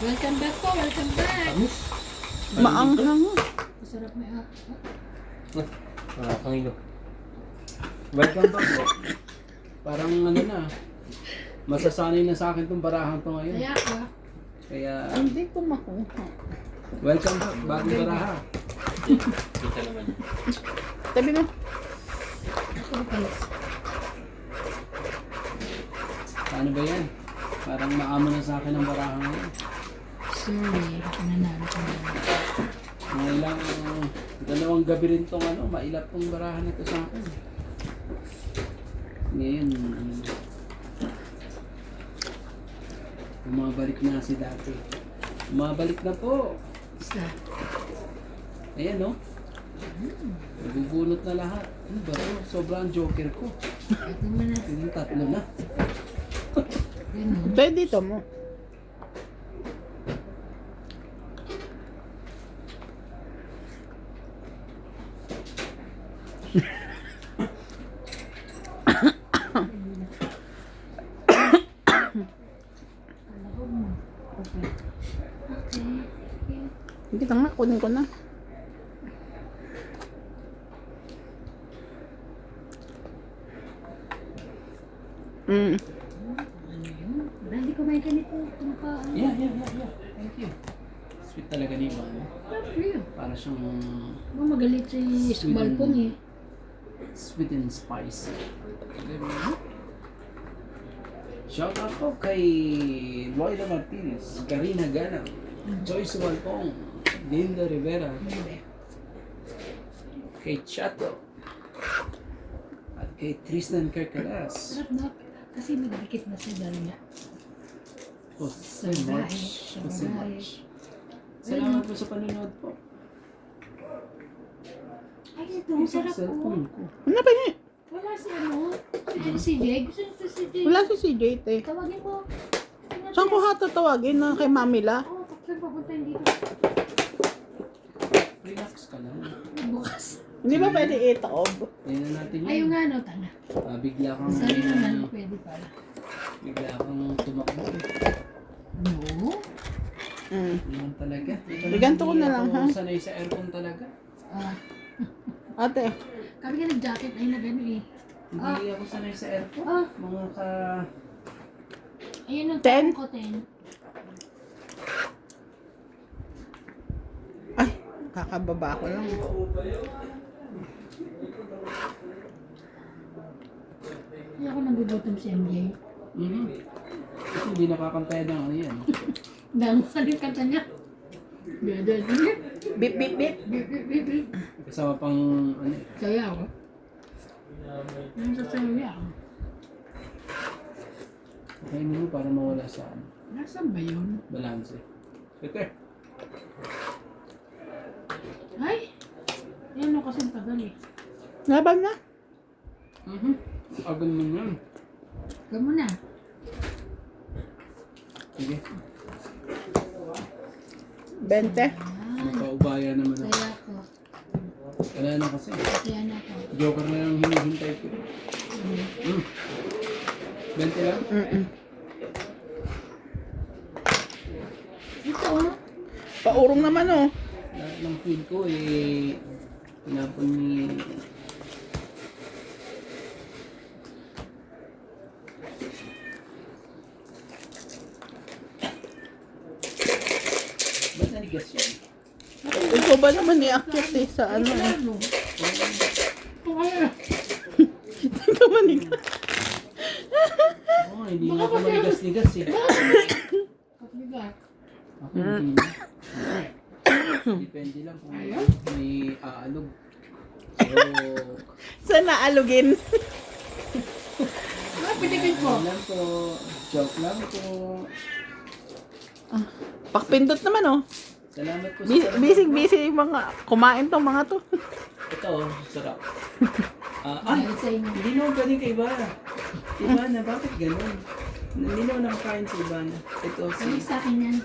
Welcome back po, welcome back. Tamis. Maanghang. Masarap may Kangilo. Welcome back po. Parang ano na. Masasanay na sa akin tong barahan to ngayon. Kaya ka. Kaya Hindi ko makuha. welcome back. Bagong baraha. Kita naman. Tabi mo. Ako guys. Paano ba yan? Parang maamo na sa akin ang baraha ngayon. Sorry, nanalo ko na. Mga ilang dalawang gabi rin tong ano, mailap tong baraha na to sa akin. Ngayon, bumabalik na si dati. Bumabalik na po. Isa. Ayan no. Nagbubunot na lahat. Ano ba ito? Sobrang joker ko. Ito mo na. Yung tatlo na. Ganun. Pwede dito mo. Okay. Okay. Hindi ka nga, kunin ko na. Mm. Ano yun? Hindi ko may ganito. Kumaka. Yeah. Thank you. Sweet talaga ni Ivan. Love you. Para siyang Magalit si Sumalpong eh. sweet and spicy. Shout out po kay Loida Martinez, Karina Ganang, Joyce Walpong, Linda Rivera, kay Chato, at kay Tristan Kerkalas. Sarap na. Kasi magdikit na sa dali niya. Oh, Sa so bahay. much. Sa So bahay. much. Salamat po sa panonood po. Ay, ito. Sarap po. Cellphone ko. Ano ba yun? Wala si ano. Si CJ. Gusto nito si CJ. Wala si CJ, te. Tawagin mo. Saan ko tatawagin na kay Mamila? Oo, saan papuntahin dito? Relax ka lang. Bukas. Hindi ba pwede itaob? Tingnan natin yun. Ayun nga no, tanga. Bigla kang Sorry naman, pwede pala. bigla kang tumakbo. No? Mm. Naman talaga. Ito Biganto ko na lang, ha? Sanay sa aircon talaga. Ah, Ate, kami nga nag-jacket ay na gano'n eh. Hindi ako sanay sa aircon. Ah, Mga ka... ayun ang 10? tanong ko, 10. ay, kakababa ko lang. Hindi ako nagugutom si MJ. Kasi hindi nakakantaya ng ano yan. Dahil mo yung kanta niya. Bida niya. Bip, bip, bip. Bip, bip, bip, bip. Kasama pang ano eh. Saya ako. Ano sa saya ako? Kainin mo para mawala sa ano, Nasaan ba yun? balance. Ito Ay! Yan o kasi ang tagal eh. Laban na. Agan mo yan. Ikaw muna. Sige. 20. Magpaubaya naman ako. Saya ako. Wala na kasi. Kaya na ako. Joker na lang hinihintay ko. 20 lang? Mm-mm. Ito oh. Paurong naman, oh. Lahat ng feed ko eh, pinapon ni... Ba't nanigas yan? Ikaw ba naman i-active eh, sa ano eh. Ano? Ito kaya. Ikaw manigas. Oo, hindi na ako manigas-nigas eh. Kapigat. Ako hindi na. Depende lang kung may aalog. So, Saan naalugin? Ah, pinipin ko. lang po. Joke lang po. Pakpindot naman, oh. Salamat po Busy yung mga kumain tong mga to. Ito, sarap. Dahil sa inyo. Hindi naman pwede kay Ivana. Ivana, bakit ganun? Hindi naman nakakain si Ivana. Ito Ano si sa akin yan?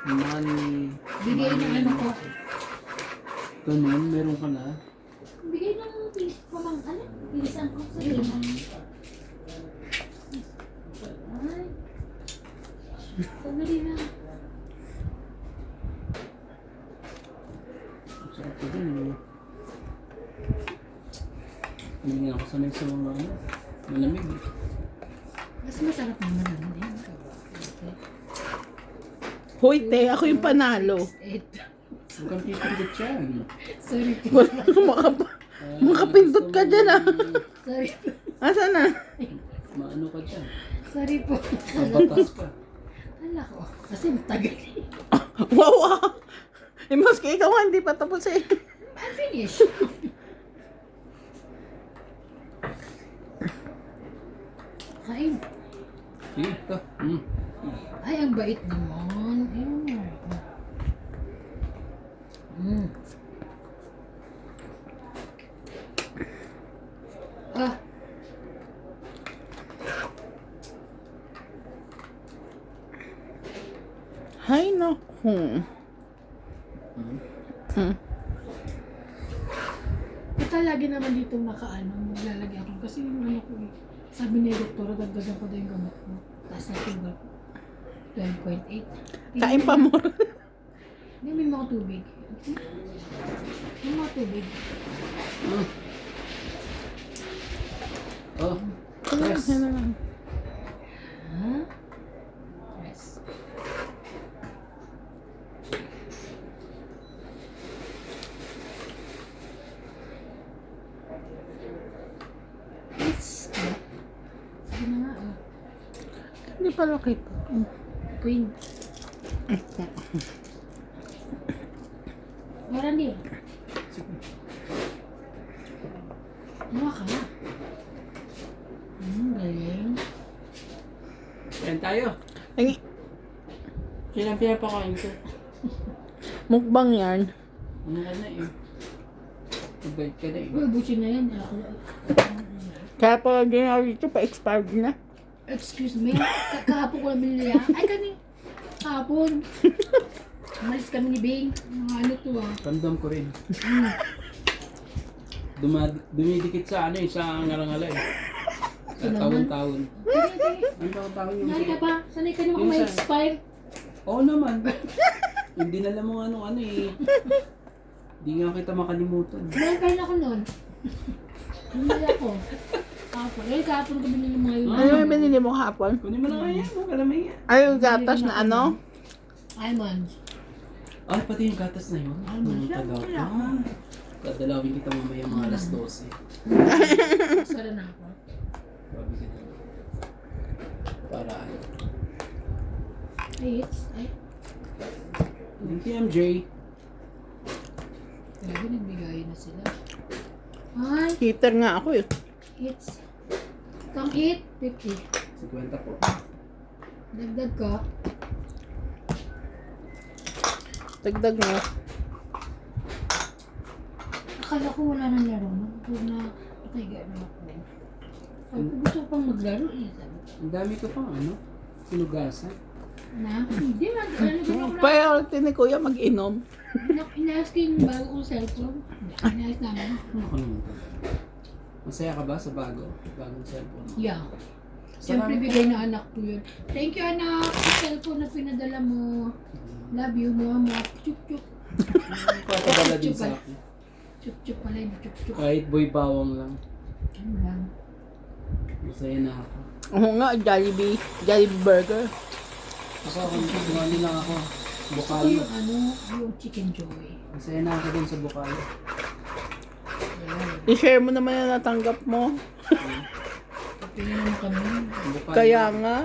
Manny. Bigay ng ano ko. Ganun, meron ka na. Bigay ng pamang ano? Pilisan ko sa iyo. Ay. Sandali na. sanay sa mga ano, malamig. Mas masarap naman ano din. Hoy, te, ako yung panalo. Huwag kang pipindot yan. Sorry po. Wala kang makapindot ka dyan, ah. Sorry po. Asan na? Maano ka dyan? Sorry po. Mabatas ka. Ala ko. Kasi matagal eh. Wow, ah. Eh, maski ikaw nga, hindi pa tapos eh. I'm finished. Kain. Sige, ito. Ay, ang bait naman. Ayun. Ah. Hay, naku. Ito lagi naman dito nakaano, maglalagay ako. Kasi yung ano ko eh. Sabi ni doktor, dagdagan ko daw yung gamot ko. Taas na sugar ko. 12.8. Kain pa mo. Hindi, may mga tubig. Okay? May mga tubig. Oh, press. Yan na lang. Ha? Yes. It's Sige na nga oh. Hindi pa nakita. Queen. Marami. Sige. Mukha ka na. Galing. Yan tayo. Ay, Yan ang pinapakain ko. mukbang yan. Ano ka na eh. Mabait ka na eh. Uy, busin na yan. Ako. Kaya pala ginawa dito, pa-expired na. Excuse me. Kahapon ko lang binili yan. Ay, kahapon. Umalis kami ni Bing. Mga ano to ah. Ramdam ko rin. Dumidikit sa ano eh, sa ngarangala eh. Sa taon-taon. Ang taon-taon yung... Sanay ka ba? Sanay ka naman kung may expire? Oo naman. Hindi na mo ano eh. Hindi nga kita makalimutan. Meron pa rin ako nun. Hindi ako. Kahapon. Eh, kahapon ko binili mga yun. Ano yung binili mo hapon? Kunin mo na nga yan, huwag ka naman yan. Ay, yung gatas na ano? Almonds. Ay, pati yung gatas na yun. Almonds lang, Talaga. wala ako. Kadalawin kita mamaya mga alas 12. Sara na ako. Babi ka na. Para ano. Ay, ay. Thank you, MJ. Talaga nagbigay na sila. Ay, Heater nga ako eh. it's. Kang eat, 50. 50 po. Dagdag ka. Dagdag mo. Akala ko wala nang laro. Nagpapag na nakahiga na ako. Sabi ko gusto ko pang maglaro eh. Sabi ko. Ang dami ko pang ano, sinugasan. Na? Hindi man. Ano ko na. Priority ni Kuya mag-inom. Inayos ko yung bago kong cellphone. Inayos namin. Ano ka naman to? Masaya ka ba sa bagong cellphone? Yeah. Siyempre bigay na anak ko yun. Thank you anak. Sa cellphone na pinadala mo. Love you mama. Chup chup. Papadala din sa akin. Chup chup pala yun. Chup chup. Kahit boy bawang lang. Ano lang. Masaya na ako. Oo nga, Jollibee. Jollibee Burger. Ako, kumano lang ako. Ito Bukayo. yung ano, yung chicken joy. Masaya na ako dun sa bukayo. Yan. I-share mo naman yung natanggap mo. Pili naman kami. Bukayo. Kaya nga,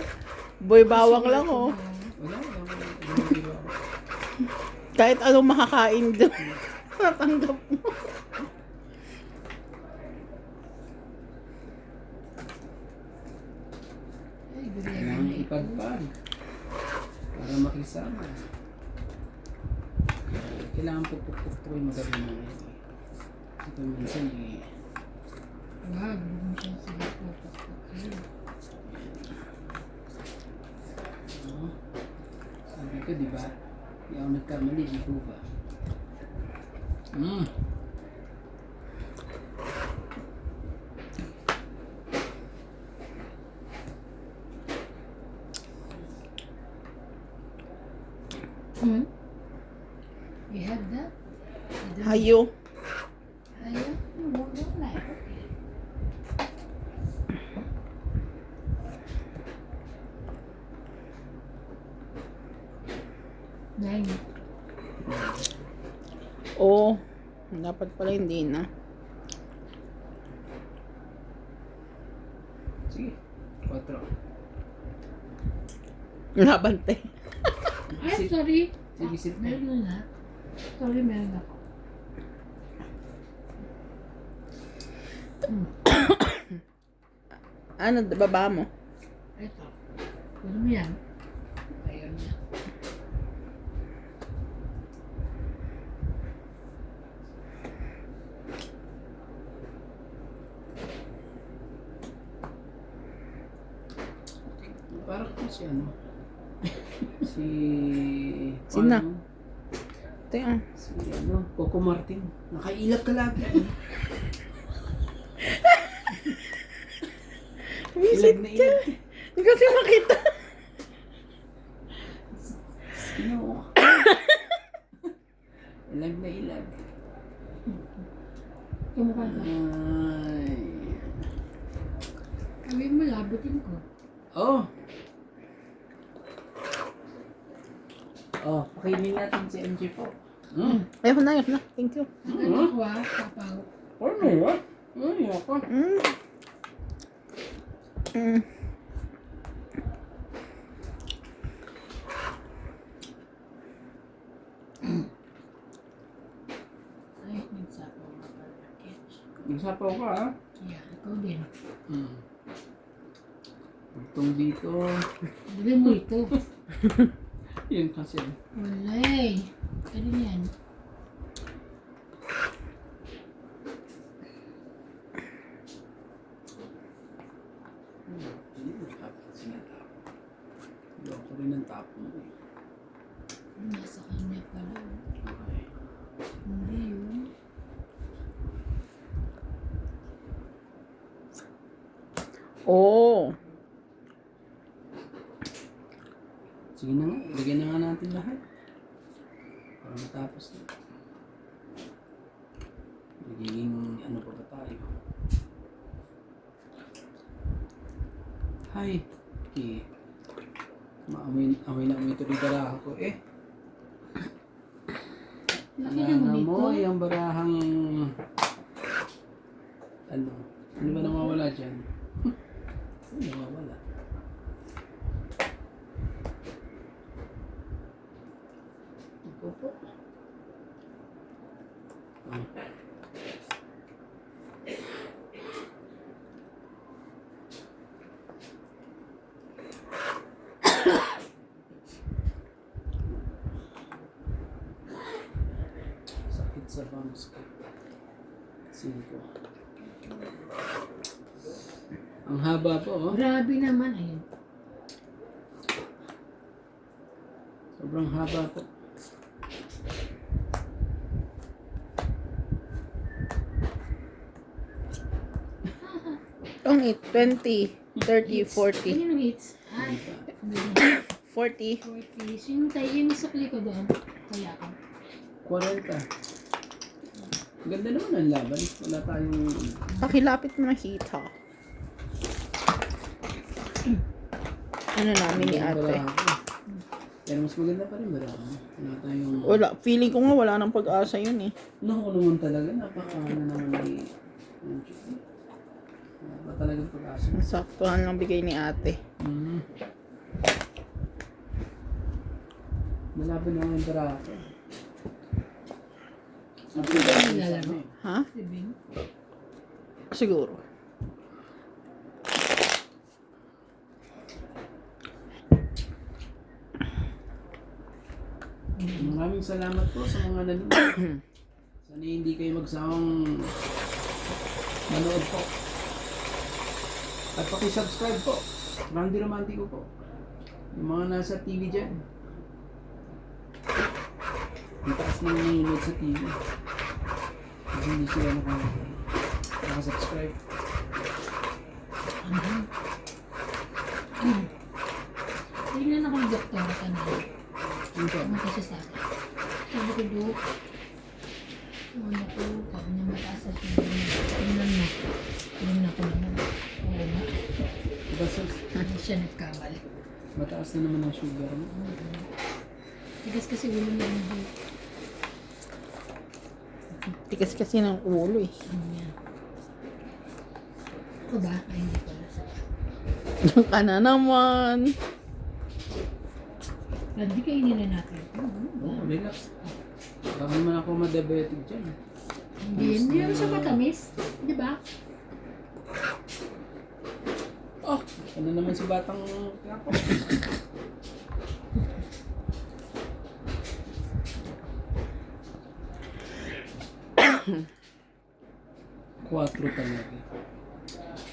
boy bawang lang oh. Wala. Kahit anong makakain doon. Natanggap mo. Ay, bigay ko Kailangan na ito. ipagpag. Para makisama. Kailangan pupuk-puk ko yung magabi na yun. Ito minsan eh. Wag, huwag mo siyang sige po. Oh. Sabi ko, di ba? Hindi ako nagkamali, di ko ba? Hmm? You have that? You don't- Hayo. Ayaw? Huwag na. Dahil Oo. Dapat pala hindi na. Sige. 4. Nabante. ay, sorry. Visit na. Meron na. Sorry, meron ako. Ano, baba mo? Ito. Ano mo yan? Ayun na. Parang kung si ano. Si... Sino? Ano? Ito yung... Si ano, Coco Martin. Nakailag ka lagi. Visit Ilag na ka. ilag. Hindi kasi makita. Sino? Ilag na ilag. Kumukha ka. Ay. Sabihin mo, labutin ko. Oh. Oh, pakinin natin si MJ po. Ayoko na, ayoko na. Thank you. Ang ano ko papaw. Ano yun? Ay, ako. Mm. Mm. Ay, nagsapaw ka pala. Catch. Nagsapaw ka, ha? Yeah, ikaw din. Itong dito. Dali mo ito. Yun kasi. Wala eh. Ano yan? Ayoko rin ng tapon. Nasa kanya pala. Okay. Hindi yun. Oh. Sige na nga, ilagyan na nga natin lahat. Para matapos na. Nagiging ano pa ba tayo? Hi! Okay. Amoy na amoy tuloy baraha ko eh. Laki naman Ano ito. mo, yung barahang... Ano? Ano ba nawawala dyan? Ano nawawala? Ito po. Oh. Sakit sa bangs ko. 5. Ang haba po, oh. Grabe naman. Ayun. Sobrang haba po. Ang 20, 30, 40. Ano yung hits? Ay, 40. 40. So yung tayo, yung sukli ko doon. Kaya ako. 40. Ganda naman ang laban. Wala tayong... Pakilapit mo na hita. Ano namin ni ate? baraha ko. Pero mas maganda pa rin baraha. Wala tayong... Wala. Feeling ko nga wala nang pag-asa yun eh. Naku naman talaga. Napaka ano naman ni... Wala pa talagang pag-asa. Saktuhan lang bigay ni ate. Malaban naman yung baraha ko. Saan ko ba nilalaro? Ha? Sibing? Siguro. Maraming salamat po sa mga nanonood. Sana hindi kayo magsawang manood po. At paki-subscribe po. Randy Romantico po. Yung mga nasa TV dyan. Ang taas nang nanonood sa TV. Kasi hindi sila nakasubscribe. Tingnan ako ng doktor kanina. Yun po. Ano kasi sa akin? Sabi ko, Dok, ano ko, sabi niya mataas sa sugar niya. Tingnan mo. Tingnan ako naman. Oo nga. Basta Hindi siya nagkamali. mataas na naman ang sugar mo. Tigas kasi ulo niya hindi. Tigas kasi ng ulo eh. Yan. Ako ba? Ay, hindi pala. Diyan ka na naman. Hindi kainin na natin. Oh, relax. Baka naman ako madiabetic dyan. Hindi naman siya matamis. Di ba? Oh, ano naman si Batang Quiapo? 4 talaga.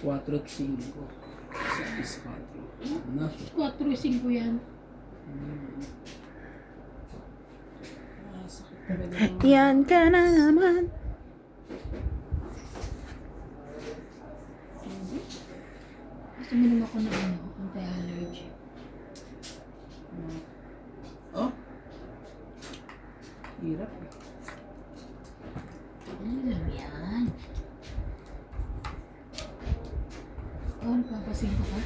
4 at 5. 6 4. Na. 4-5 yan. Sakit talaga. Yan ka na naman. Gusto minum ako ng anti-allergy. Oh? Hirap. Ano lang yan? Oh, napapasin ko ka?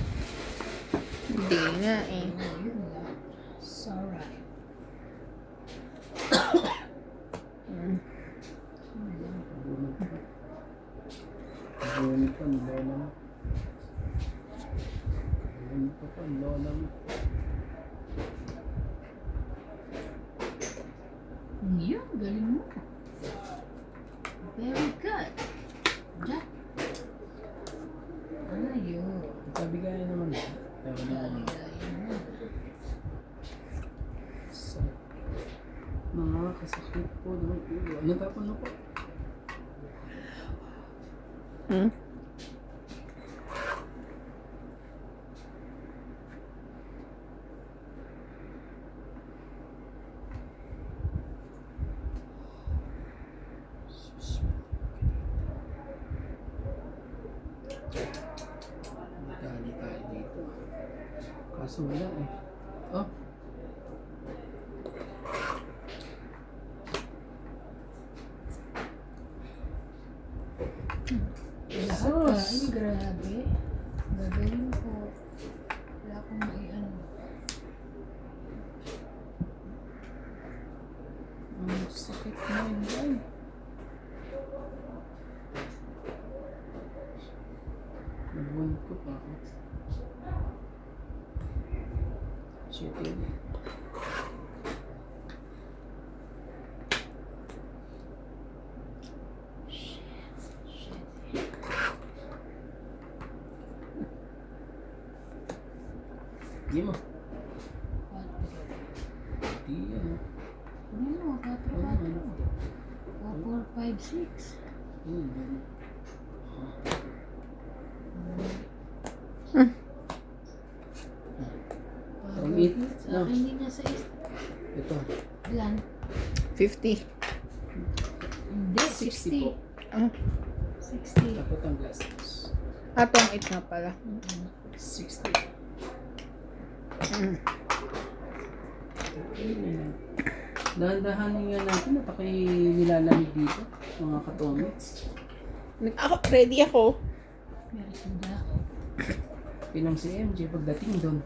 Hindi nga eh. Oh, yun lang. It's alright. Bunit pa, lola mo. Bunit pa, lola mo. Yun, galing mo. Very good. Jack. Ayun. Kabigay naman. Pero naman. Galing mo. Nakakasakit po ng ulo. Ano tapon ako? Hmm? Dali tayo dito. Kaso wala eh. Oh. Lahat ka. Ay, grabe. Gagawin ko. Wala akong maiano. Ang sakit na yan. Nabuhan ko pa ako. Shit yun. Hindi mo. 4. Di yan. Ano mo? 4. 4, 5, 6. Yan. Ang it. Sa akin din nasa Ito. ilan? 50. Hindi, 60 po. 60. Ah, 60. Dapat ang glasses. atong 8 nga pala. 60. Mm. Dahan-dahanin nga natin at ako'y nilalamig dito, mga katomits. Ako, ready ako. Meron sanda ako. Pinang si MJ pagdating doon.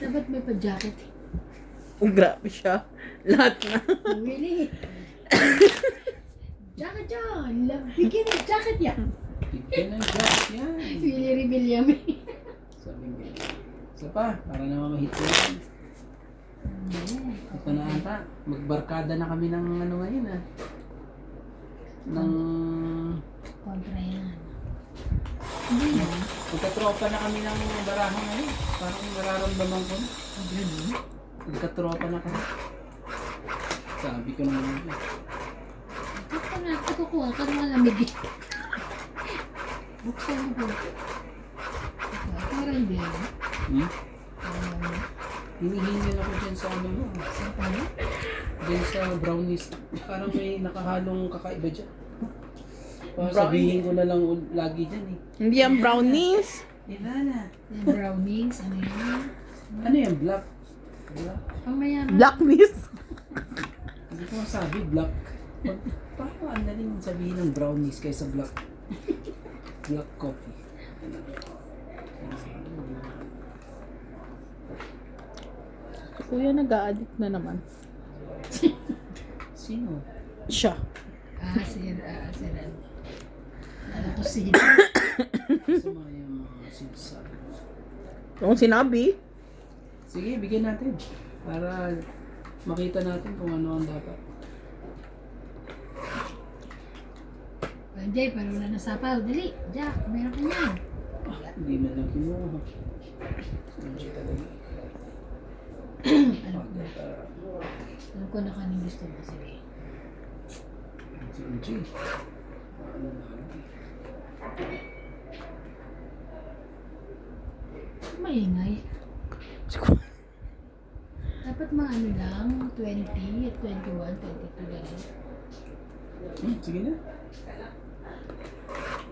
Dapat may pa-jacket. Oh, grabe siya. Lahat na. Really? Jacket yan! Bikini, jacket yan! Bigyan ng glass yan. Really reveal yummy. Sabi nga. Isa pa, para naman mahit ko yan. Ito na ata. Magbarkada na kami ng ano ngayon ah. Ng... Kontra yan. Hindi yan. Magkatropa na kami ng barahan ngayon. Parang nararamdaman ko na. Ganun. Magkatropa na kami. Sabi ko naman. Ito ka na, kukuha ka ng malamig eh. Buksan mo po. Parang hindi yan. Hinihingan ako dyan sa ano mo. Saan pa na? Dyan sa brownies. Parang may nakahalong kakaiba dyan. Brownies? Sabihin ko na lang lagi dyan eh. Hindi yan brownies. Ilana. Yung brownings, ano yan? Ano yan? Black? Black? Pamaya na. Blackness. Hindi ko masabi. Black. Parang ang daling sabihin ng brownies kaysa black. Black coffee. Si Kuya nag-a-addict na naman. Sino? Siya. Si Ren. Alam ko si Masama yung mga sinasabi. Kung sinabi, Sige, bigyan natin. Para makita natin kung ano ang dapat. Jay, pero wala na sapaw. Dali, Jack, meron ka niyan. Hindi man lang kinuha. Hindi talaga. Alam ko na kaning gusto mo. Sige. Si Uchi. Ano lagi? Maingay. Dapat mga ano lang, 20, 21, 22 gano'n. Sige na.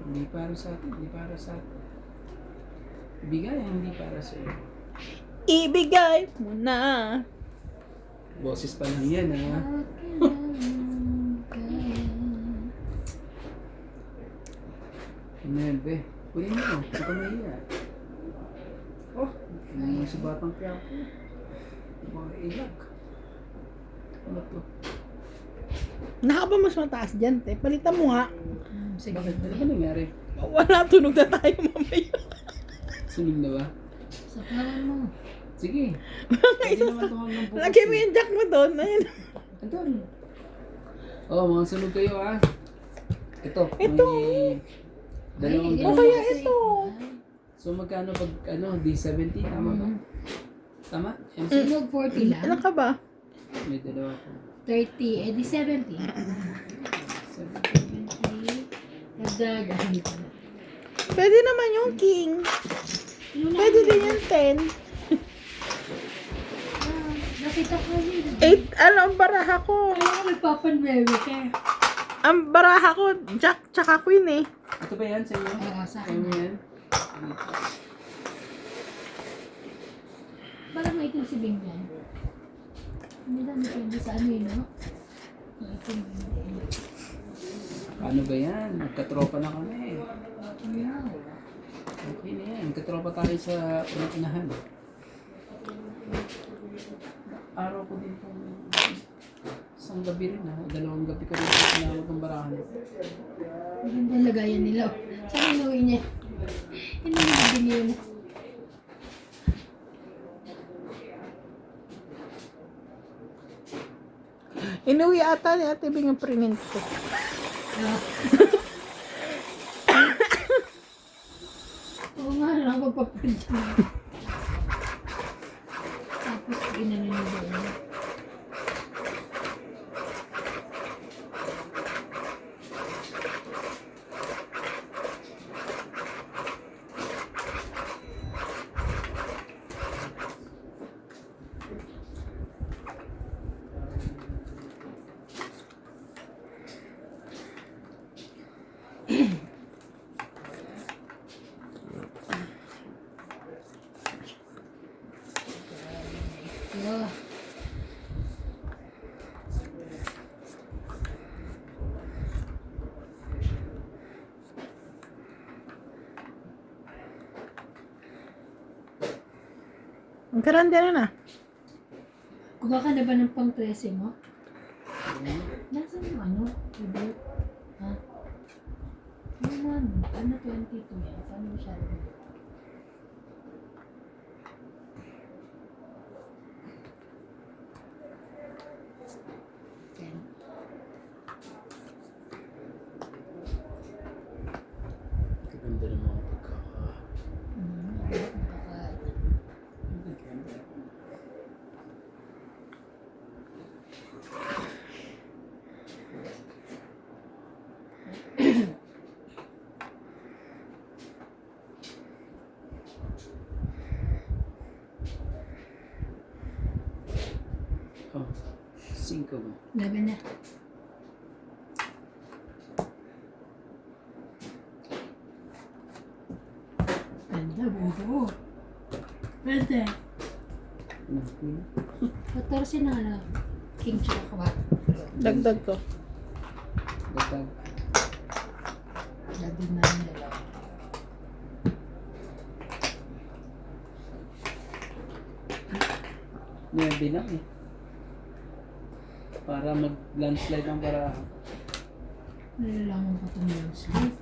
Hindi para sa atin, hindi para sa atin. Bigay ang hindi para sa iyo. ibigay mo na. Boses pa lang yan, ha? Nebe. Kunin mo, ito na iya. Oh, may sa batang piyapo. Mga ilag. Ano to? Nakaba mas mataas dyan, te. Palitan mo nga. Sige. Bakit? Ano ba nangyari? Wala, tunog na tayo mamaya. Sunog na ba? Sapawan mo. Sige. Pwede naman ito hanggang bukas. Lagyan mo yung jack mo doon. Ayun. Andun. Oh, mga sunog kayo, ha? Ito. Ito. May dalawang Ay, O kaya ito. So, magkano pag, D70? Tama ba? Tama? MC? Sunog 40 lang. Ano ka ba? May dalawa ko. 30, eh di 70. 70. Nagdag. Pwede naman yung king. Pwede din yung 10. Nakita ko yun. 8, ano ang baraha ko? Kaya ako nagpapanwewe ka. Ang baraha ko, jack tsaka queen eh. Ito ba yan sa inyo? Oo, sa akin Ano na. yan? Parang may itong si Bing yan. Hindi lang depende sa ano yun, no? May itong Bing. Paano ba yan? Magkatropa na kami. Wow. Okay na yan. Magkatropa tayo sa unahan. Araw ko din pong isang gabi rin, ha? Dalawang gabi ko rin sinawag ng barahan. Ang ganda lagayan nila. Saan inuwi niya? Hindi niya binili na. Inuwi ata ni Ate Bing yung prinint ko. Oo nga, nakapagpaprint niya. Tapos ginano niya doon. Wow. Ang karanda na. Kuha ka na ba ng pang 13 mo? Nasaan yung ano? Ibig? Ha? Ano 22 yan? Paano siya? Ten. Ganda ng mga pagkaka. Nakaka- Oh, 5 mo. Laban na. Ganda, buo. Pwede. Okay. 14 na lang. King tsaka kawat. Dagdag ko. Dagdag. Labi na yung dalawa. 9 lang eh. Para mag-landslide ang para. Nalalaman ko ito yung sleep.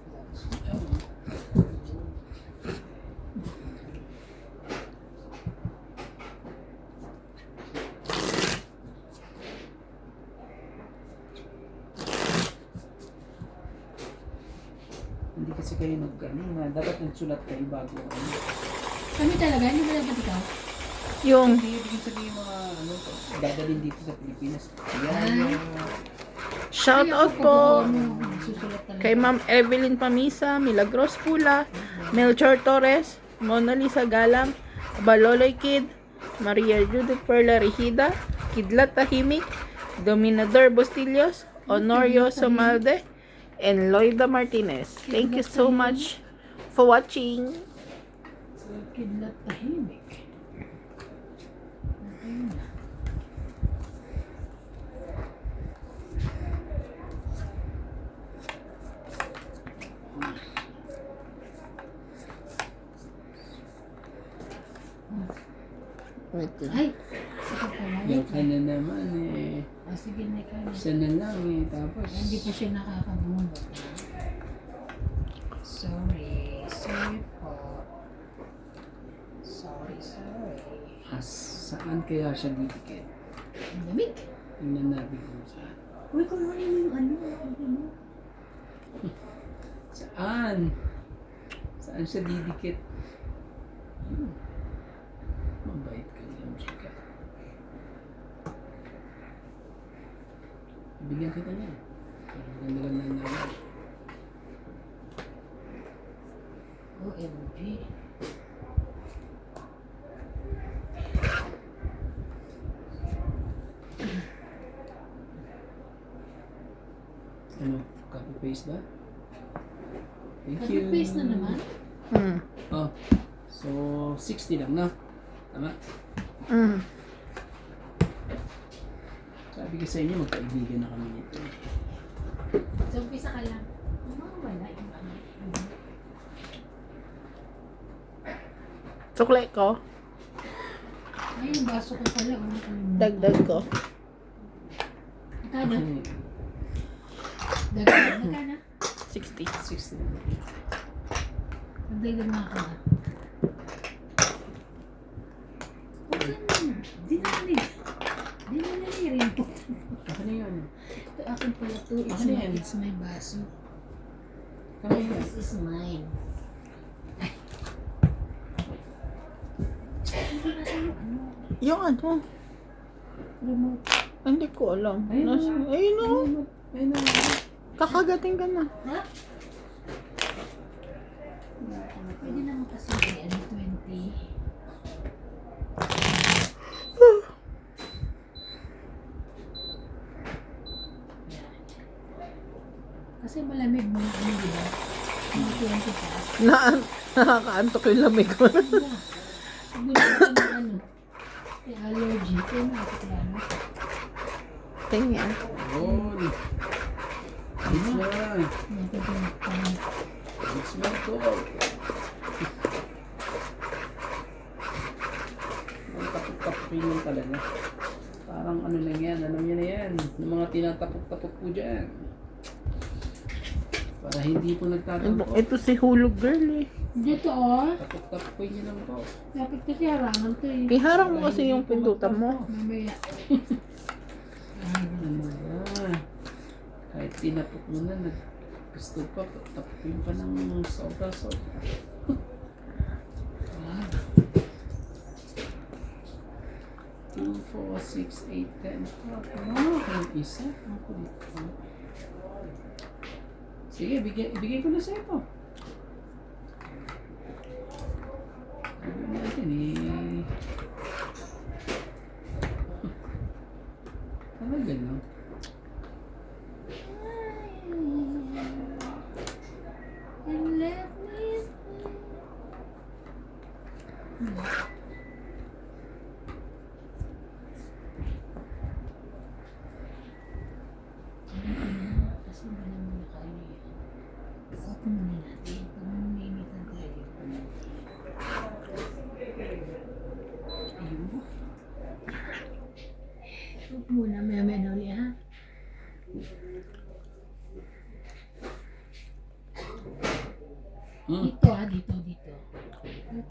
Hindi kasi kayo dapat nagsulat kayo bago. Kami talaga, hindi mo dapat ikaw. Yung Hindi ibig sabihin mga dadalhin dito sa Pilipinas. Yan yung shout out po Susulat talaga. kay Ma'am Evelyn Pamisa, Milagros Pula, Melchor Torres, Mona Lisa Galang, Baloloy Kid, Maria Judith Perla Rigida, Kidlat Tahimik, Dominador Bustillos, Honorio Somalde, and Loida Martinez. Thank you so much for watching. Kidlat tahimik. Okay na. Ay! Sakit pala. yung ka na naman eh. Ah, sige na ikaw na. Isa na lang eh. Tapos Hindi po siya nakakabunod. Sorry. Sorry po. Sorry. saan kaya siya didikit? Ang lamig. Tingnan natin kung saan. Uy, kung ano yung ano. Saan? Saan siya didikit? Mabait ka niya, Chika. Bigyan kita niya. Maganda lang na naman. OMG. Ano? Copy-paste ba? Thank you. Copy-paste na naman. Oh. So, 60 lang na. Tama? Sabi ko sa inyo, magkaibigan na kami nito. So, umpisa ka lang. Wala yung ano. Sukle ko. Ay, yung baso ko pala. Dagdag ko. Magkano? Ano? Dagdag. Magkano? 60. 60. Magdagdag na ako. Di na rin po. Ano yun? Ito akin pala to. Ano yan? It's my baso. Ano yun? This is mine. Ay. Yung ano? Remote. Hindi ko alam. Ayun na. Ayun o. Ayun na. Kakagating ka na. Ha? Pwede naman kasi ano, 20. Kasi malamig mo ano, di ba? Mga 20 pa. Nakakaantok yung lamig ko. Siguro na ano, may allergy. Kaya nakakilala. Tingnan. Yun. It's na. Nakakilala pa. It's na to. Ang tapok-tapok yun talaga. Parang ano lang yan. Alam niyo na yan. Yung mga tinatapok-tapok po dyan. Para hindi po nagtatampo. Ito si Hulog Girl eh. Dito oh. Tapok-tapok yun lang po. Dapat kasi harangan to eh. Iharang mo kasi yung pindutan mo. Mamaya. Ano ba? Kahit tinapok mo na, gusto pa, tapukin pa ng sobra-sobra. 2, 4, 6, 8, 10. Ang isa. Ako dito. Sige, ibigay ko na sa ito. Sabi natin eh. Talaga no? And let me kasi wala mo na kayo yan. Open muna natin. Pag mainitan tayo. Ayun. Ano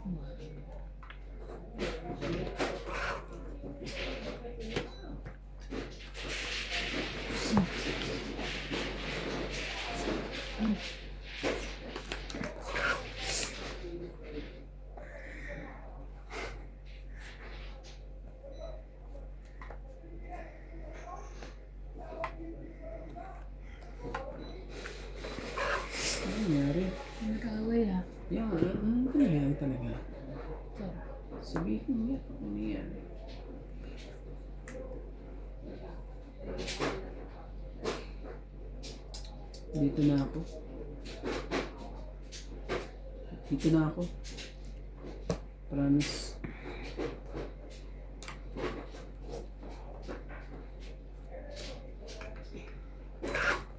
nangyari? Nag-aaway ah. Yan, ano nangyari talaga? Sorry. Sabihin niya, ano nangyari? Dito na ako. Dito na ako. Promise.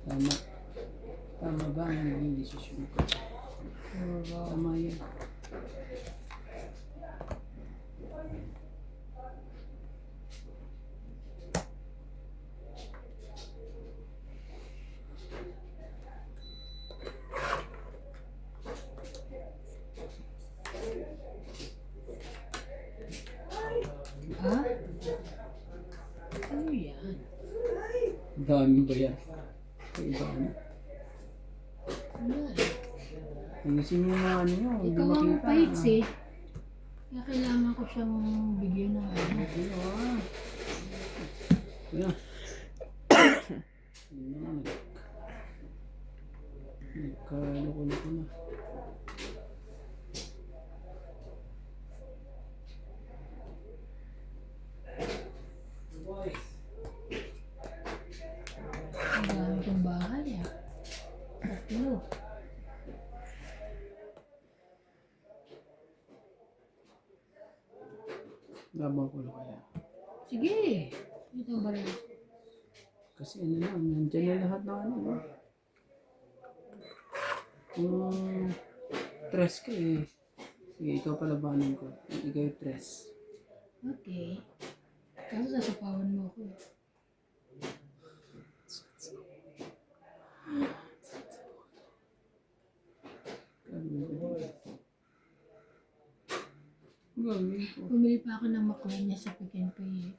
Tama. Tama ba ang naging desisyon ko? Tama yan. Ha? Ano yan? Ang dami ba yan? Kaiba ano? Ano yan? Ayusin mo na ano yun. Hindi Ikaw ang makita. pahits eh. Kaya kailangan ko siyang bigyan ng ano. Ayun ah. Kuya. Yun na. Nagkaloko-loko na. Ang dami kong bahay ah. Tatlo. Laban ko na kaya. Sige. Ito ba rin? Kasi ano na, nandyan na lahat ng ano. Kung tres ka eh. Sige, ikaw palabanan ko. Ikaw yung tres. Okay. Kaso sasapawan mo ako eh. Gawin ko. Bumili pa ako ng makuha niya sa Pick and Pay eh.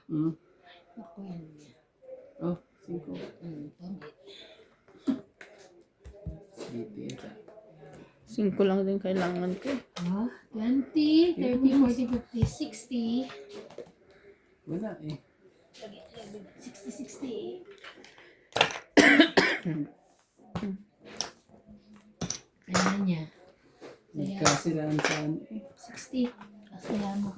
Hmm? Makuha niya. Oh, 5. Pangit. Dito yan. 5 lang din kailangan ko. Oh, 20, 30, 40, 50, 60. Wala eh. 60, 60. Ayan niya. Nagkasiraan sa ano eh. 60. Kasaya mo.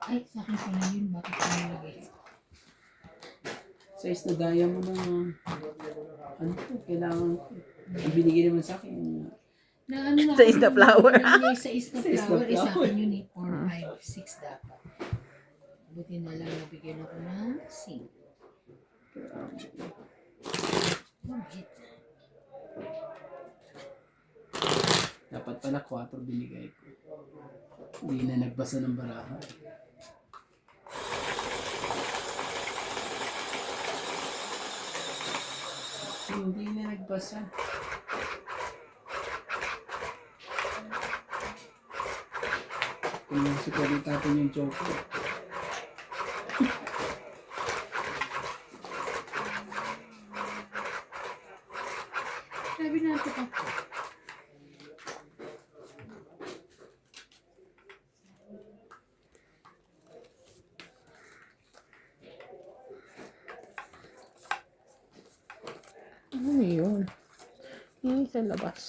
Ay, sa akin pala yun. Bakit ko nilagay? Size na gaya mo ng ano po, kailangan ko. Ang binigay naman sa akin. Na ano na Sa isda flower. Sa isda Sa isda flower. Isa flower. akin yun eh. 4, 5, 6 dapat. Buti na lang nabigyan ako ng 5. Bakit? Dapat pala 4 binigay ko. Hindi na nagbasa ng baraha. Hindi na nagbasa. Kung si Pagkitatin yung joke ko. Sabi natin ako. Ano yun? Yung sa labas.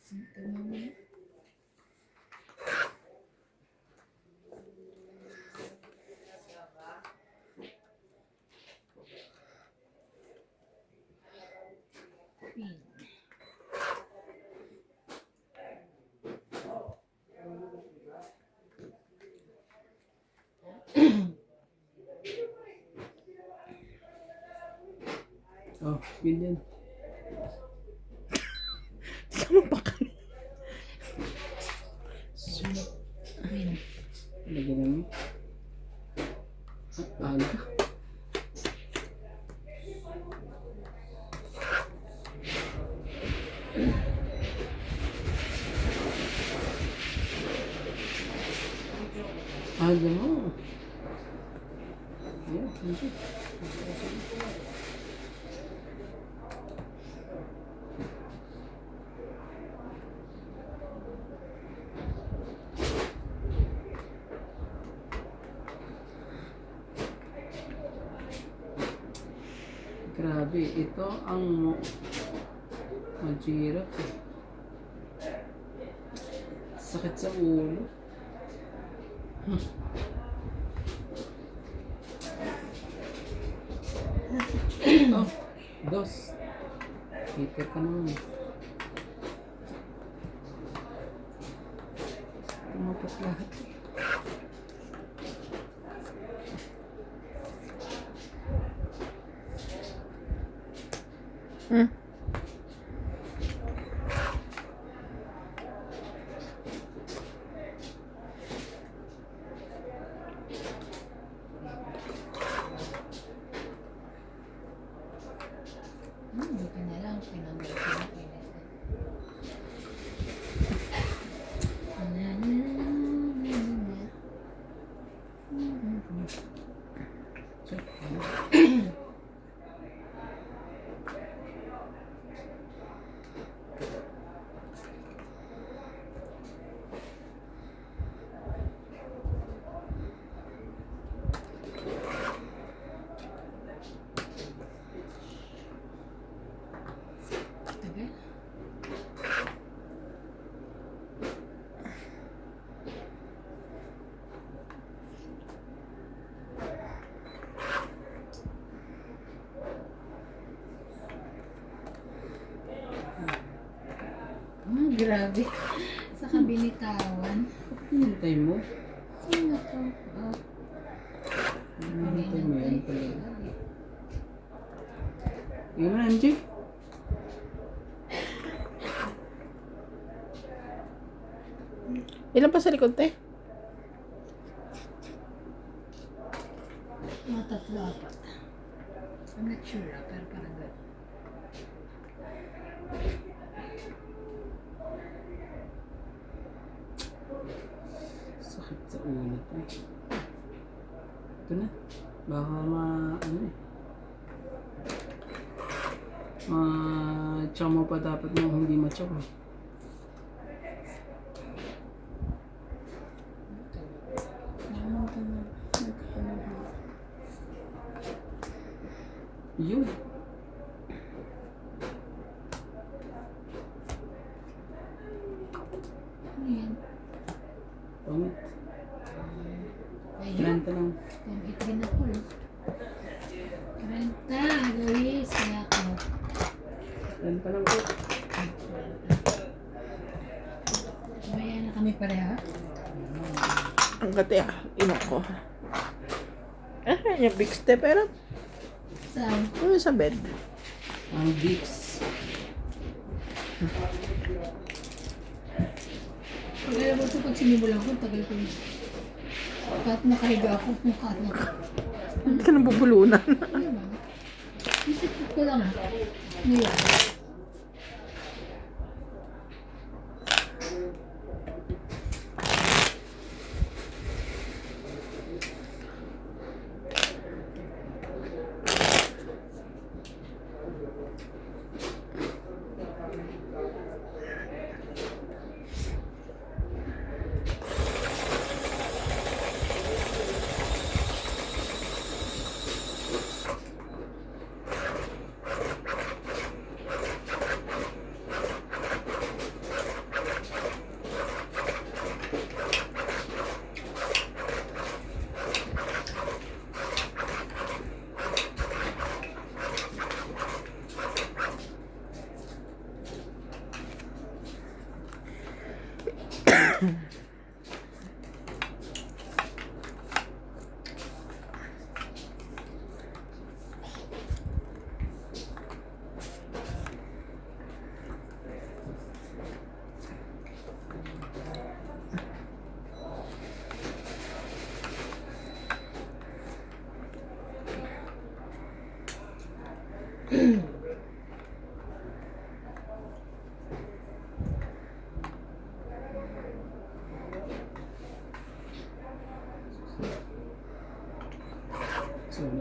Ito naman. Queen. Oh, yun yan. Sama pa kayo. Ayun. Lagyan namin. Aga. Aga mo. Yeah, thank you. Grabe, ito ang mahirap eh. Sakit sa ulo. Oh, dos. Hater ka naman. Tumapat lahat. Hmm. Buti na lang, pinanggal ko na pinag. Tagal. Grabe. Sa kabinitawan. Hintay mo. Ay, naku. Oh. Hintay mo yan pala. Yun na, MJ. Ilan pa sa likod, te? Mga tatlo, apat. I'm not sure, pero parang good. Sakit sa ulo to. Ito na. Baka ano eh. Ma-chow mo pa dapat mo hindi ma-chow. Yun. Ano yan? Pangit. Ayun. Planta lang. Pumit din ako. 30, Luis. Kaya ako. Planta lang po. Maya na kami pareha. Ang gati inok ko. Yung big step, pero Saan? ano sa bed? Ang Vicks. Pag alam mo ito, pag sinimulan ko, tagal ko yun. Kahit nakahiga ako, mukha na ako. Hindi ka nabubulunan. Ano ba? Isip ko lang ah. Ngayon.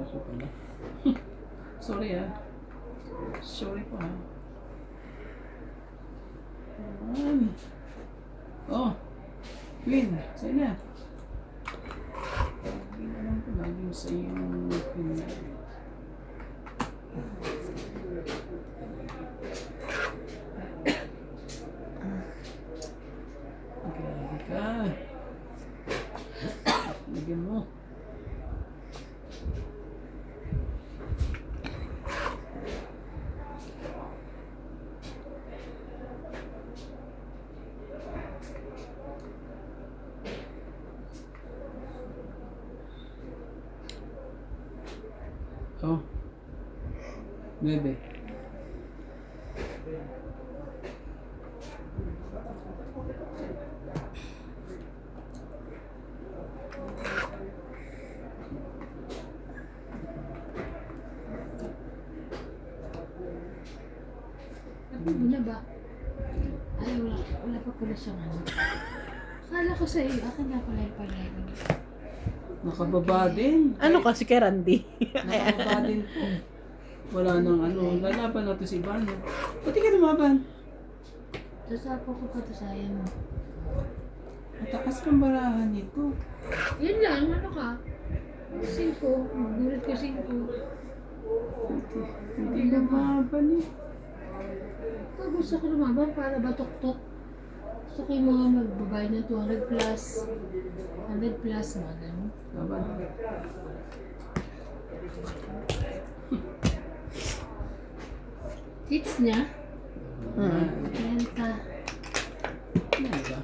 ko pala. Sorry ah. Sorry po ha. Ayan. Oh. Queen, sa'yo na. Queen, alam ko laging sa yung Queen na. Grabe ka. Lagyan mo. Oh. 9. Natubo na ba? Ay, wala pa pala siyang ano. Akala ko sa iyo, akin na pala yung palay. Nakababa din. Ano kasi kay Randy? Nakababa din po. Wala nang ano. Lalaban na to si Ivana. Pati ka lumaban. Tasapo ko pa to sayang mo. Matakas kang barahan nito. Yun lang, ano ka? 5. Magulit ko 5. Hindi lumaban eh. Pag gusto ko lumaban para batok-tok. Gusto ko yung mga magbabayad na 200 plus. 100 plus, mga ganun. Laban. Hits niya, Hmm. 30. Ano ba?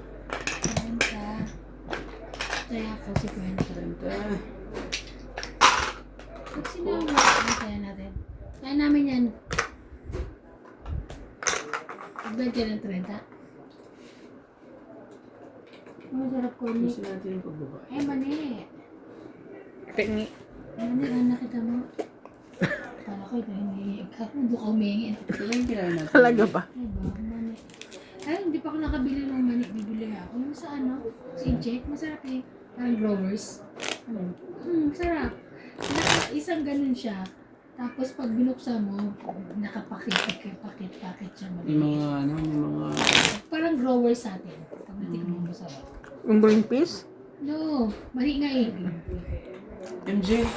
30. Kaya ako si 20. Ganda. Pag sinama, kaya natin. Kaya namin yan. Pagdagyan ka ng 30. Masarap ko ni. Gusto natin yung pagbabae. Eh, mani. Tingi. Mani, nakita mo. Kala ko ito, hindi ka. Hindi ka humingi. Ito lang yung kailangan natin. Talaga ba? Ay ba, mani. Ay, hindi pa ako nakabili ng mani. Bibili ako. Yung sa ano, si Jack, masarap eh. Parang growers. Ano? Sarap. Isang ganun siya. Tapos pag binuksan mo, nakapakit siya. Yung mga ano, yung mga... Parang growers sa atin. Pag natikman mo sa Yung green peas? no, mali nga eh. MJ.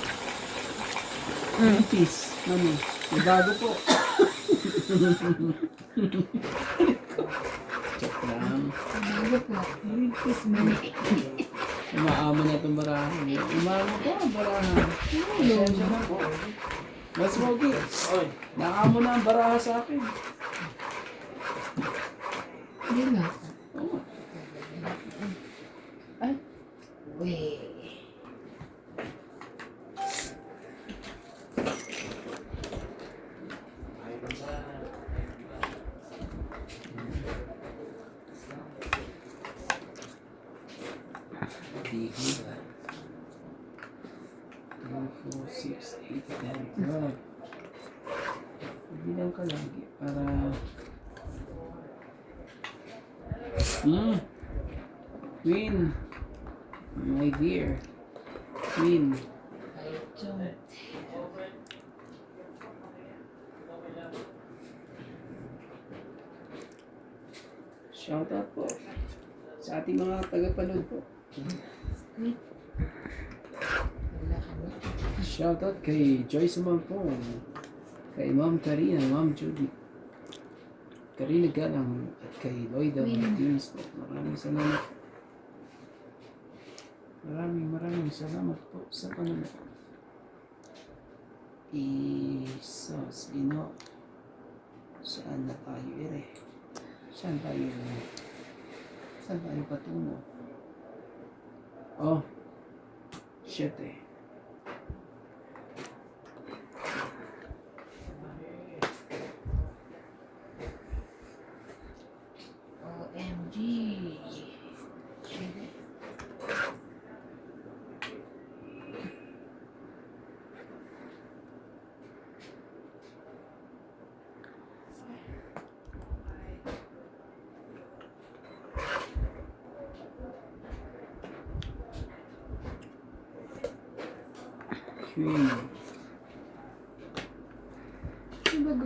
Peace. Mami. May bago po. Check lang. Bago po. Greenpeace mani. Umaamo na itong barahan. Umaamo po ang barahan. Pasensya na po. Mas Mogi. Nakaamo na ang baraha sa akin. Hindi nga. Oo. Ay. Weh. Tigil. 2, 4, 6, 8, 10, 12. Bilang ka lagi para... Queen. My dear. Queen. Ay, chong. Shoutout po sa ating mga tagapanood po. Wala ka na. Shoutout kay Joyce Mampong, kay Ma'am Karina, Ma'am Judy, Karina Galang, at kay Lloyda Martins po. Maraming salamat. Maraming salamat po sa panonood. Isos, Gino. Saan na tayo ere? Saan tayo patungo? Oh, 7. OMG. Queen.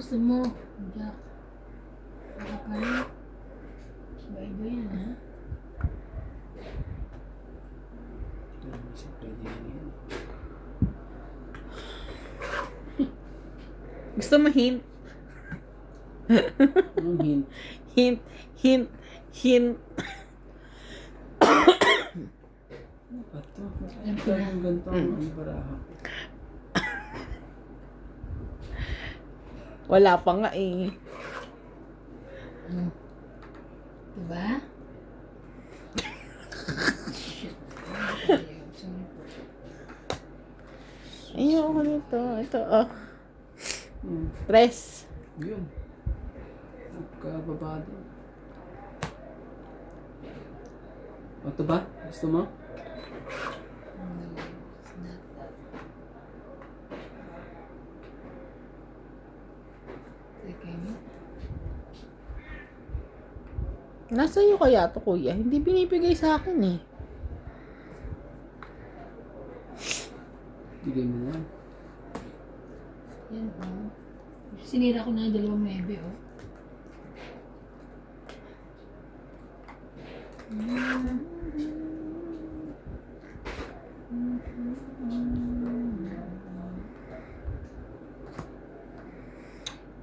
gusto mo? Jack. Baka pala. Iba-iba yan, ha? Pero kasi pwede na yan. Gusto mo hint? Anong hint? Hint, hint, hint. Ato. Alam ko Ito na. yung ganito ang ano baraha. Wala pa nga eh. Diba? Shit. Sorry po. Ayoko nito. Ito, oh. Tres. Yun. Kababado. O, ito ba? Gusto mo? No, it's not that. Second. Nasa iyo kaya to, kuya? Hindi binibigay sa akin eh. Bigay mo na. Yan, oh. Sinira ko na yung 2 mebe, oh.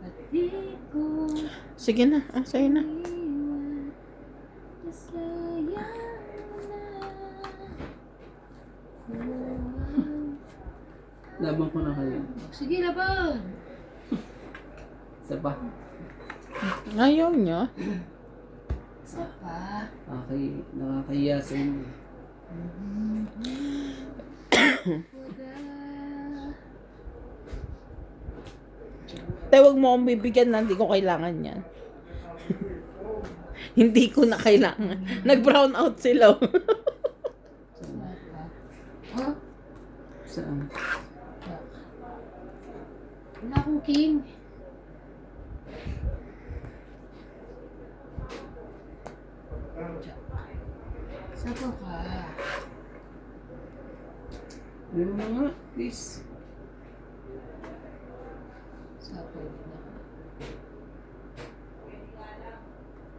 Pati ko Sige na. Ah, sa'yo na. iwan, nasayang na. Laban ko na kayo. Sige, laban! Isa pa. Ayaw niya. Isa pa. Okay, nakakahiya sa inyo. Tay, wag mo akong bibigyan na hindi ko kailangan yan. Hindi ko na kailangan. Nag-brown out sila. Isa pa. Oh, Saan? wala akong king. Sako ka. Ano na nga, please. Sako din ako.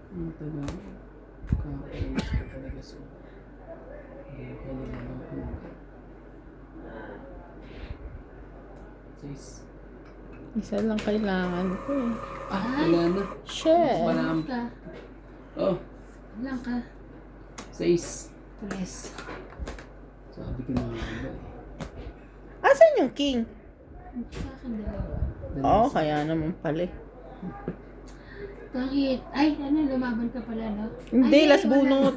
Ang taga. Kakainis ko talaga sa. Hindi ko naman ako. Sis. Isa lang kailangan ko eh. Ah, wala na. Shit. Wala ang... ka. Oh, Ilang ka. 6. Tres. Sabi ko na nga ba eh. Asan yung king? Sa akin 2. Oo, kaya naman pala eh. Kahit, ay, ano, lumaban ka pala, no? Hindi, Ay, last wala. bunot.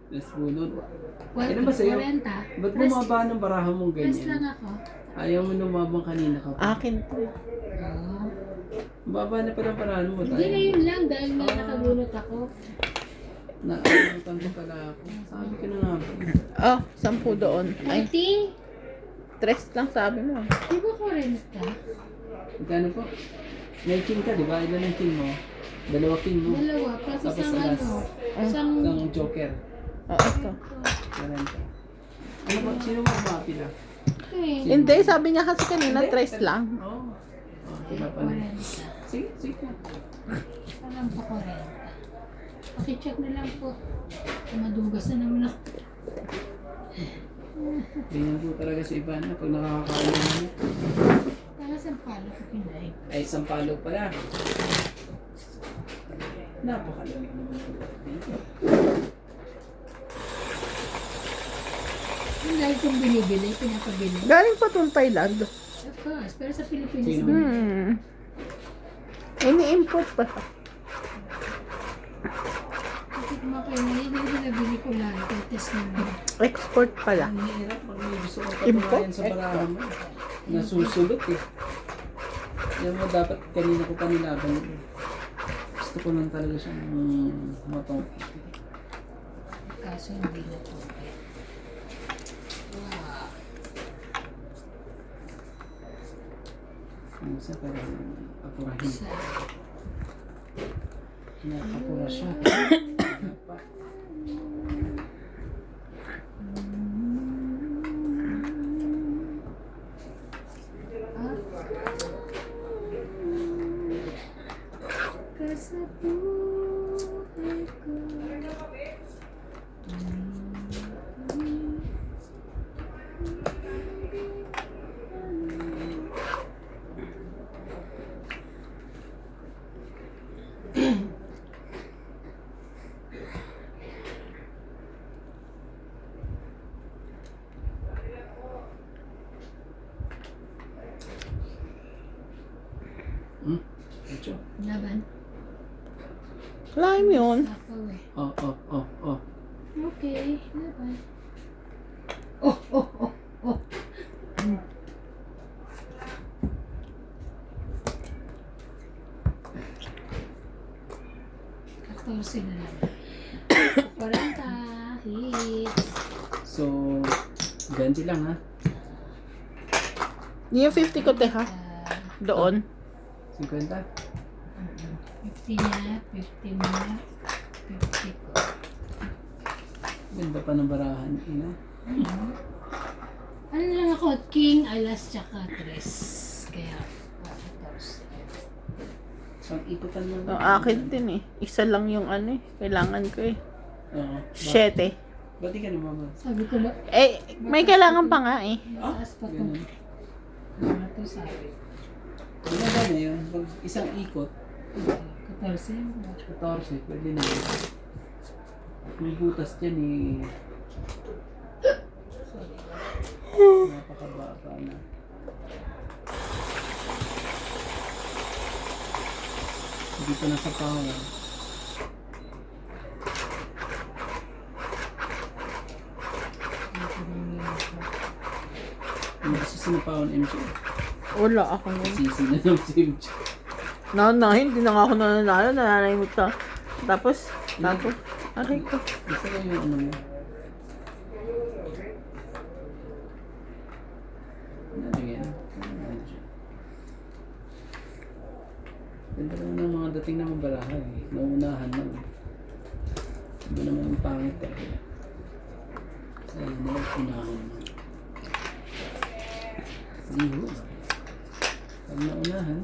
Let's bunod. Wal- Ano ba sa'yo? 40. Ba't Tres- bumaba ng baraha mong Tres lang ganyan? ako. Ayaw mo lumabang kanina ka pa. Akin to. Oo. Baba na pa ng parahan mo Hindi na tayo. yun lang dahil may nakabunot ako. Nakalimutan ko pala ako. Sabi ko na nga ba. Oh, 10 doon. Ay, 40? 3 lang sabi mo. Di ba 40? Magkano po? May king ka, di ba? Ilan ang king mo? 2 king mo. 2, plus Tapos isang alas. ano. Isang... Isang joker. Oo, ito. Meron ka. Ano ba? Sino mo mapila? Okay. Hindi, sabi niya kasi kanina 3 lang. Oo. Oh, diba pala? 40. Sige, sige. Alam po 40. Pakicheck na lang po. Madugas na naman ako. Ganyan po talaga si Ivana pag nakakakain naman. Para sa palo ko kinain. Ay, isang palo pala. Napakalamig naman po dito. Yung lagi kong binibili, pinapabili. Galing pa itong Thailand. Of course, pero sa Pilipinas, Sino? Ini-import pa. Kasi kumakain na yun, yung binabili ko lang. Test naman. Export pala. Ang hirap pag may gusto kong Import? patunayan sa barahan mo. Nasusulot eh. Yan mo dapat kanina ko pa nilaban. Gusto ko lang talaga siyang matong. Kaso hindi na to. Ang isa pero apurahin. Isa. Napapura siya. Pa. Ito. Laban. Lime yun. Ako eh. Oh. Okay, laban. Oh. Katorse na lang. 40 hits. So, ganti lang ha. Yung 50 ko, te, ha? Doon. 50? 50 niya, 50 mo, 50 ko. Ganda pa ng barahan. Ina. Ano lang ako, king, alas, tsaka tres. Kaya, 14. Isang ikutan mo. Ang akin din eh. Isa lang yung ano eh. Kailangan ko eh. Oo. 7. Ba't di ka naman? Sabi ko ba, Eh, may kailangan pa nga eh. mataas pa itong Ganun. ano to sabi. Ano ba na yun? Pag isang ikot, 14 yun. 14, pwede na yun. May butas dyan eh. Napakababa na. Hindi pa nasa power. Hindi kasi sinapawan MJ. Wala ako nun. Sisi na lang si MJ. Hindi na nga ako nananalo. Nananahimik ka. Tapos, aray ko. Gusto ko yung ano mo. Ano yan? Ganda naman ng mga dating na mabaraha eh. Naunahan na eh. Iba naman yung pangit eh. Sa naunahan na. Liho. Pag naunahan,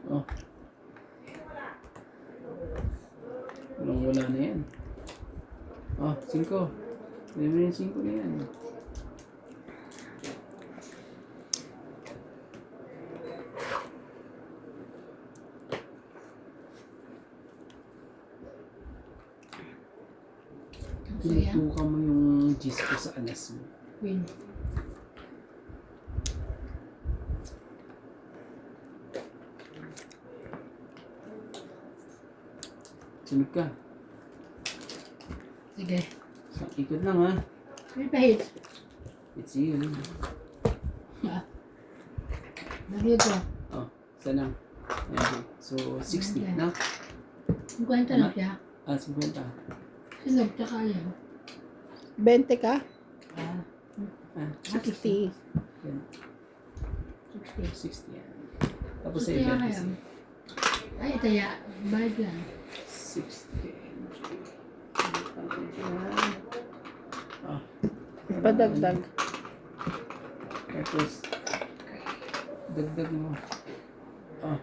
oh. Wala na yan. Oh, 5. Pwede mo yung 5 na yan. Kaya, Pinuka mo yung gis ko sa alas mo. win. Sunod ka. Sige. Sa ikot lang ha. May pahit. It's you. Dagdag ko. Oh, isa lang. Ayan. So, 60 na. 50 lang siya. 50. Sinog, tsaka yan. 20 ka? Ah, Ah, 60. yan. 60. 60 yan. Tapos sa Kaya ibang kaya. Ay, ito ya. Bayad lang. 60. Ah. Padagdag. Tapos, dagdag mo. Ah.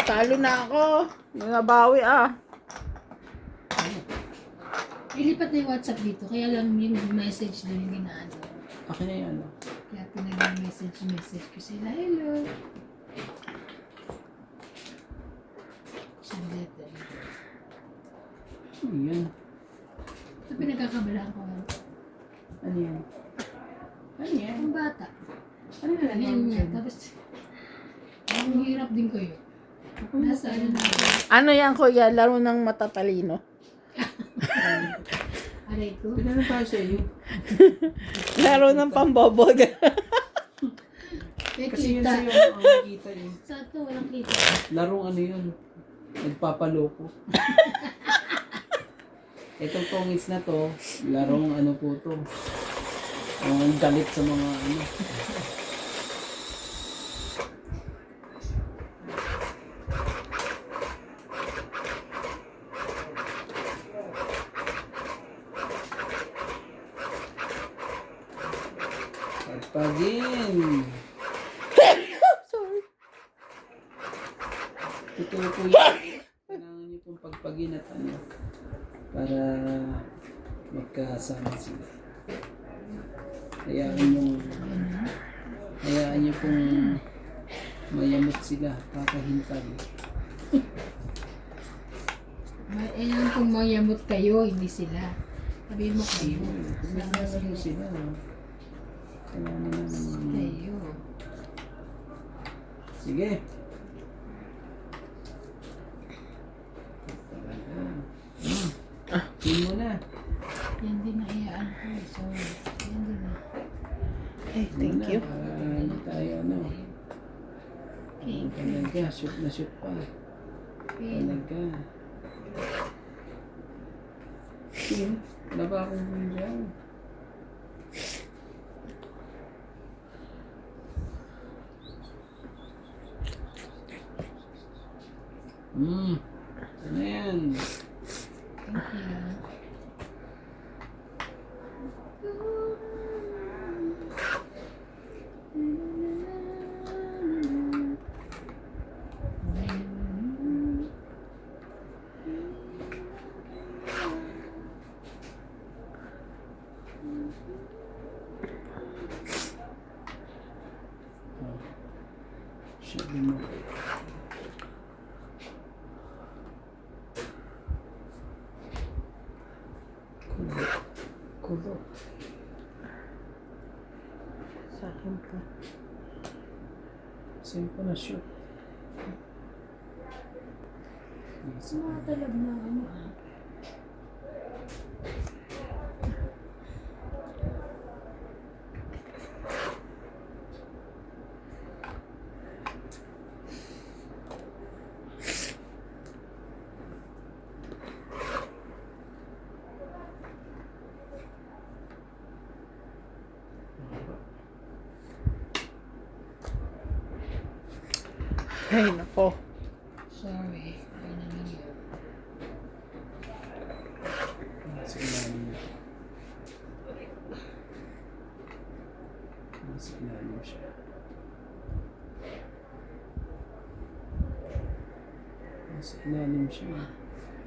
Talo na ako. Nabawi ah. Ilipat na yung WhatsApp dito. Kaya lang yung message din yung ginaano. Akin na yan. Kaya pinag-message ko sila. Hello. Sandit. Ano yan? Ito pinagkakabalaan ko. Ano yan? Ano yan? Ang bata. Ano na lang Ayan niya. Tapos, ang hirap din ko yun. Nasa ano na. Ano yan, kuya? Laro ng matatalino. Aray ko. Pinano pa sa iyo? Laro ng pambobog. May Kasi yun kita. sa'yo ang nakikita eh. Sa ito, walang kita. Larong ano yun? Nagpapaloko. Itong tongits na to, larong ano po to. Ang galit sa mga ano. Pagpagin. Sorry. Totoo po yun. Kailangan niyo pong pagpagin at ano, para magkasama sila. Hayaan niyo pong mayamot sila, kakahintay. Ayan kung mayamot kayo, hindi sila. Sabihin mo kayo. Mayamot niyo sila. Kailangan naman. Kayo. Sige. Tingin mo na. Yan din na iyaan ko. Sorry. Yan din na. Hey, thank you. Hindi tayo ano. Okay. Talaga, shoot na shoot pa. Talaga. Sige, wala ba akong dyan? Ano yan? Thank you. Sabi mo. Kulo. Sa akin pa. Saan ko na shoot? Sumatalab na ano ah. Ay, nako. Sorry. Ano naman yun? Nasa ilalim niya. Nasa ilalim siya. Nasa ilalim siya.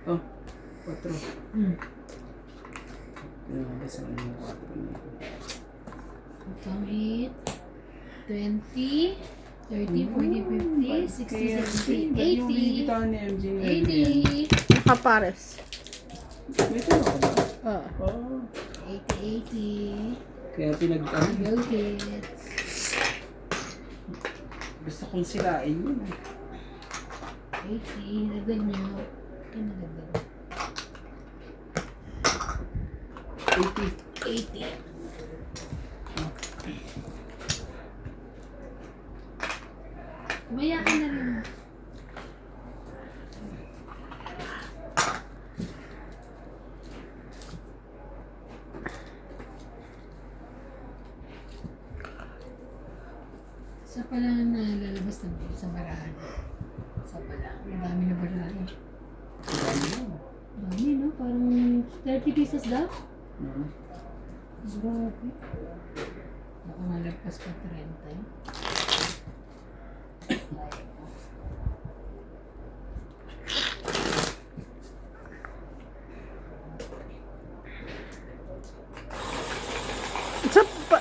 Oh, 4. Pinamabas ang kanyang 4 na ito. Itong 8, 20, 30, 40, 50, 60, 70, Ba't yung bibitaw ni MJ ngayon yan? 80, Nakapares. May tanong ka ba? Ah. Oo. 80, Kaya pinag-ano. Go get. Gusto kong sirain yun. 80, dagdag nyo. Kinadagdag. 80. 80. Maya ka na rin. Sa pala na lalabas na sa barahan. Sa pala. Ang dami na barahan. Dami no? Parang 30 pieces daw? Grabe. Baka malagpas pa 30 eh.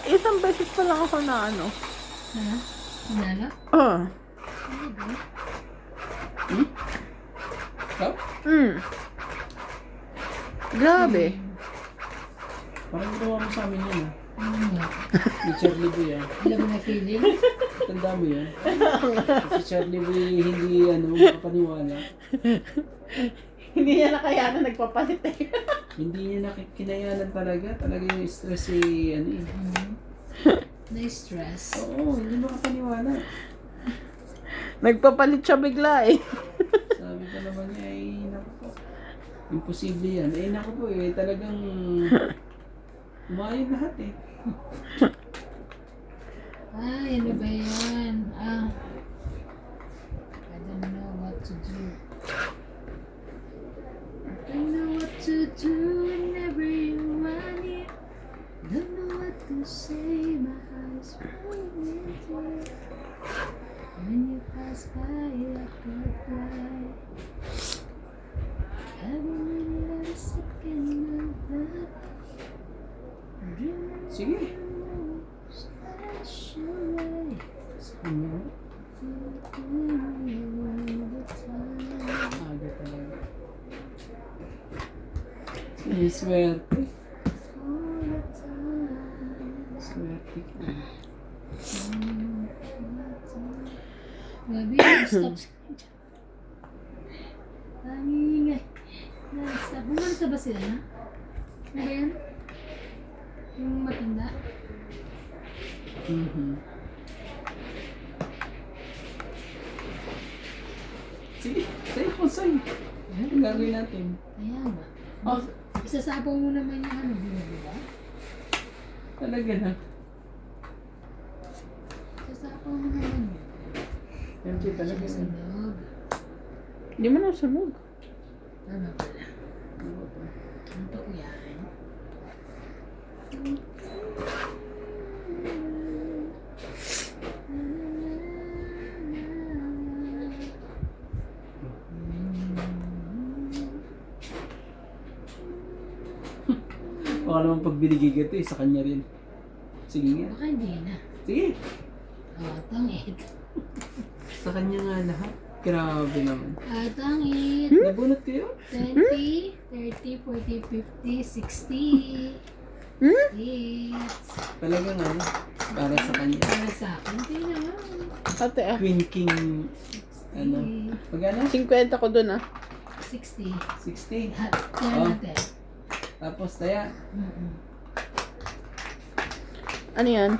Isang beses pa lang ako na ano. Ha? Manalo? Ah. Ano ba? Ikaw? Grabe. Parang ginawa mo sa amin yun ah. Ano nga? Ni Charlie Boy ah. Alam mo na feeling? Tanda mo yan. Si Charlie Boy hindi makapaniwala. Hindi niya nakayanan, nagpapalit eh. Hindi niya nakikinayanan talaga. Talaga yung stress ano eh. Na-stress. Oo, hindi makapaniwala. Nagpapalit siya bigla eh. Sabi ko naman niya ay naku po. Imposible yan. Eh, naku po eh, talagang umayos lahat eh. Ay, ano ba yan? I don't know what to do. I don't know what to do whenever you want it. Don't know what to say, my eyes falling into it. When you pass by, I could fly. Every minute, every second of the day. Dreaming Sige. stash away. Sa kanya. All the time. Aga talaga. Sige, swerte. All the time. Swerte ka. Gabi, stop. Ang ingay. Stop. Bumansa ba sila na? Ano ba yan? Yung matanda? Sige, sa'yo kung sa'yo. Ang gagawin natin. Kaya nga. Oh, Isasapaw mo naman yung ano, di ba? talaga na. Isasapaw mo naman yun. Siyempre talaga na. Sunog. Hindi mo nasunog. Ano pala? Anto ko yan. Baka naman pag binigay ka ito eh, sa kanya rin. Sige nga. Baka hindi na. Sige. Tangit. Sa kanya nga lahat. Grabe naman. Tangit. Nabunot kayo? 20, 30, 40, 50, 60. It's Talagang ano, para sa kanya. para sa akin. Hindi naman. Ate Queen King, ano, magkano? 50 ko dun 60. 60. Kaya Oh. natin. Tapos, taya. Mm-mm. Ano yan?